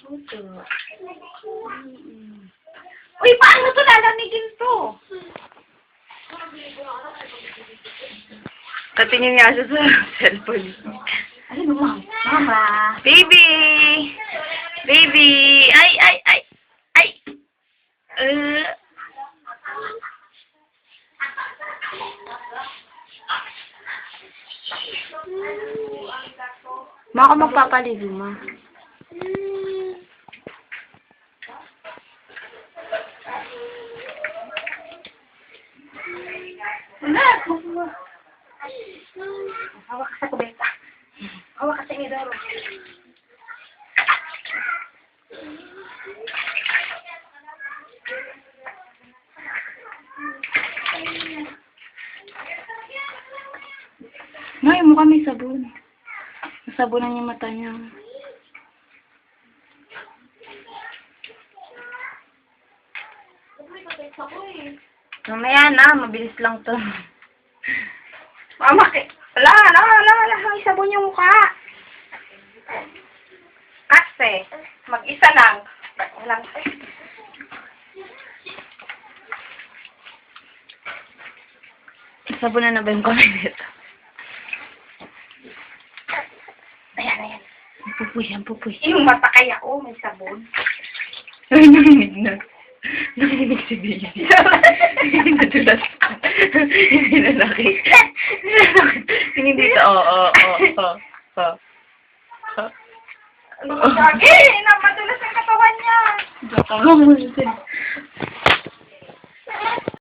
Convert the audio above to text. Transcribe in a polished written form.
Ito. Uy, paano to lalamigin to? Tatingin nga siya sa cellphone. Ay, mama. Mama. Baby! Baby! Ay, ay, ay! Ay! Ma, ako magpapaligo, ma. Hawak ka sa kubeta. Hawak ka sa inidoro. May mukha may sabon. Nasabunan yung mata niya. Mamaya na, mabilis lang to. Mama, wala, may sabon yung mukha. Kasi, mag-isa lang. Walang. Sabunan na ba yung kamay nito? Ayan. Pupuy. Yung mata kaya ko, may sabon. Nanginig na. Nanginig si Baby. Nadulas ka. Hindi na nakita. Tingin dito, Ano ba sabi? Madulas ang katawan niya. Baka nga mo